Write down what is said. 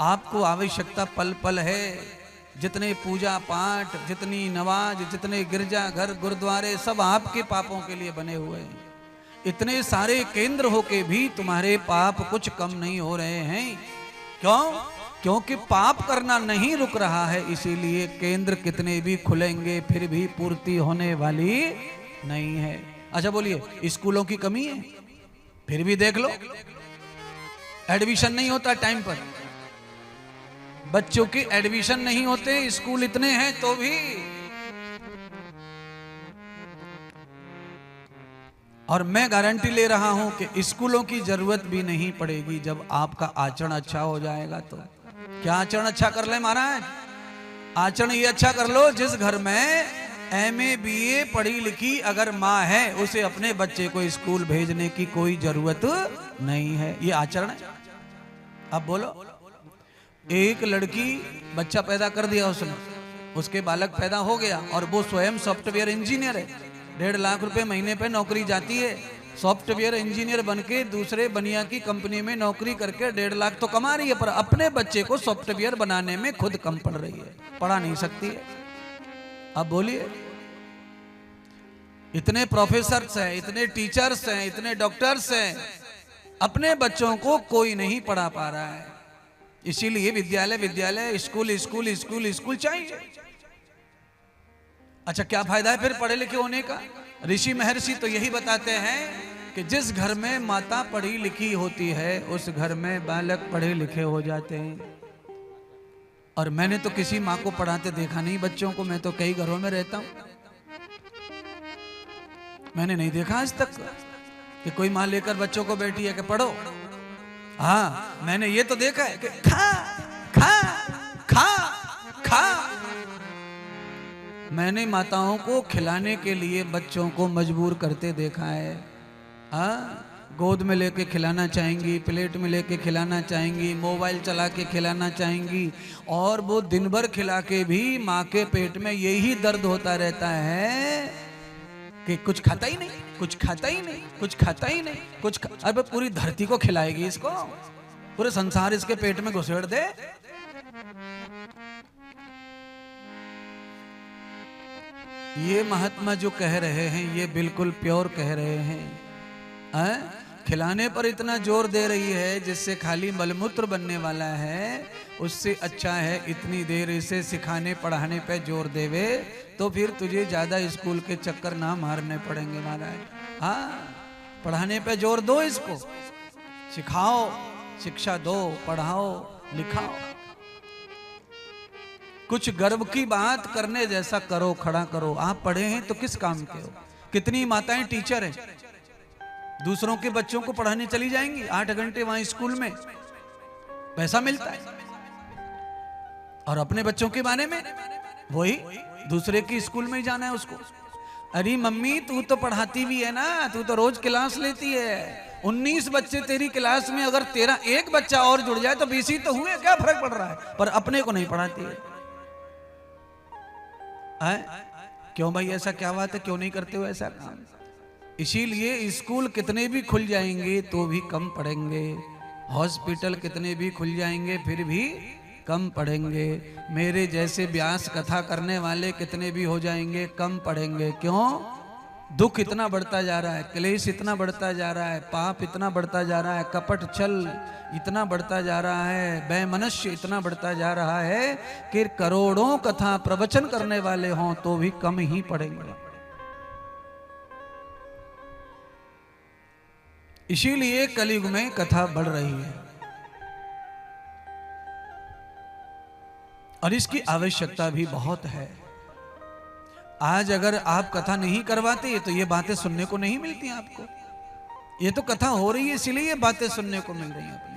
आपको आवश्यकता पल पल है। जितने पूजा पाठ, जितनी नमाज, जितने गिरजा घर गुरुद्वारे सब आपके पापों के लिए बने हुए हैं। इतने सारे केंद्र होके भी तुम्हारे पाप कुछ कम नहीं हो रहे हैं। क्यों? क्योंकि पाप करना नहीं रुक रहा है, इसीलिए केंद्र कितने भी खुलेंगे फिर भी पूर्ति होने वाली नहीं है। अच्छा बोलिए, स्कूलों की कमी है? फिर भी देख लो, एडमिशन नहीं होता टाइम पर, बच्चों के एडमिशन नहीं होते, स्कूल इतने हैं तो भी। और मैं गारंटी ले रहा हूं कि स्कूलों की जरूरत भी नहीं पड़ेगी जब आपका आचरण अच्छा हो जाएगा। तो क्या आचरण अच्छा कर ले महाराज? आचरण ये अच्छा कर लो, जिस घर में MA BA पढ़ी लिखी अगर माँ है, उसे अपने बच्चे को स्कूल भेजने की कोई जरूरत नहीं है। ये आचरण है। अब बोलो, एक लड़की बच्चा पैदा कर दिया उसने, उसके बालक पैदा हो गया और वो स्वयं सॉफ्टवेयर इंजीनियर है, 1.5 लाख रुपए महीने पे नौकरी जाती है। सॉफ्टवेयर इंजीनियर बनके दूसरे बनिया की कंपनी में नौकरी करके 1.5 लाख तो कमा रही है, पर अपने बच्चे को सॉफ्टवेयर बनाने में खुद कम पड़ रही है, पढ़ा नहीं सकती है। अब बोलिए, इतने प्रोफेसर्स हैं, इतने टीचर्स हैं, इतने डॉक्टर्स हैं, अपने बच्चों को कोई नहीं पढ़ा पा रहा है। इसीलिए विद्यालय विद्यालय, स्कूल स्कूल स्कूल स्कूल चाहिए। अच्छा, क्या फायदा है फिर पढ़े लिखे होने का? ऋषि महर्षि तो यही बताते हैं कि जिस घर में माता पढ़ी लिखी होती है उस घर में बालक पढ़े लिखे हो जाते हैं। और मैंने तो किसी माँ को पढ़ाते देखा नहीं बच्चों को, मैं तो कई घरों में रहता हूं, मैंने नहीं देखा आज तक कि कोई माँ लेकर बच्चों को बैठी है कि पढ़ो। हाँ, मैंने ये तो देखा है कि खा खा खा खा। मैंने माताओं को खिलाने के लिए बच्चों को मजबूर करते देखा है। हाँ, गोद में लेके खिलाना चाहेंगी, प्लेट में लेके खिलाना चाहेंगी, मोबाइल चला के खिलाना चाहेंगी, और वो दिन भर खिला के भी माँ के पेट में यही दर्द होता रहता है कि कुछ खाता ही नहीं, कुछ खाता ही नहीं, कुछ खाता ही नहीं, अरे पूरी धरती को खिलाएगी इसको, पूरे संसार इसके पेट में घुसेड़ दे। ये महात्मा जो कह रहे हैं ये बिल्कुल प्योर कह रहे हैं। खिलाने पर इतना जोर दे रही है जिससे खाली मलमूत्र बनने वाला है, उससे अच्छा है इतनी देर इसे सिखाने पढ़ाने पे जोर देवे, तो फिर तुझे ज्यादा स्कूल के चक्कर ना मारने पड़ेंगे महाराज। हाँ, पढ़ाने पे जोर दो, इसको सिखाओ, शिक्षा दो, पढ़ाओ लिखाओ, कुछ गर्व की बात करने जैसा करो, खड़ा करो। आप पढ़े हैं तो किस काम के हो? कितनी माताएं टीचर हैं, दूसरों के बच्चों को पढ़ाने चली जाएंगी, 8 घंटे वहां स्कूल में पैसा मिलता है, और अपने बच्चों के बारे में वही दूसरे की स्कूल में ही जाना है उसको। अरे मम्मी तू तो पढ़ाती भी है ना, तू तो रोज क्लास लेती है, 19 बच्चे तेरी क्लास में, अगर तेरा एक बच्चा और जुड़ जाए तो 20 ही तो हुए, क्या फर्क पड़ रहा है? पर अपने को नहीं पढ़ाती है। क्यों भाई, ऐसा क्या बात है, क्यों नहीं करते हो ऐसा काम? इसीलिए स्कूल कितने भी खुल जाएंगे तो भी कम पढ़ेंगे, हॉस्पिटल कितने भी खुल जाएंगे फिर भी कम पढ़ेंगे, मेरे जैसे व्यास कथा करने वाले कितने भी हो जाएंगे कम पढ़ेंगे। क्यों? दुख इतना बढ़ता जा रहा है, क्लेश इतना बढ़ता जा रहा है, पाप इतना बढ़ता जा रहा है, कपट छल इतना बढ़ता जा रहा है, वैमनस्य इतना बढ़ता जा रहा है कि करोड़ों कथा प्रवचन करने वाले हों तो भी कम ही पढ़ेंगे। इसीलिए कलयुग में कथा बढ़ रही है और इसकी आवश्यकता भी बहुत है। आज अगर आप कथा नहीं करवाते तो ये बातें सुनने को नहीं मिलती आपको। ये तो कथा हो रही है इसलिए ये बातें सुनने को मिल रही हैं अपने।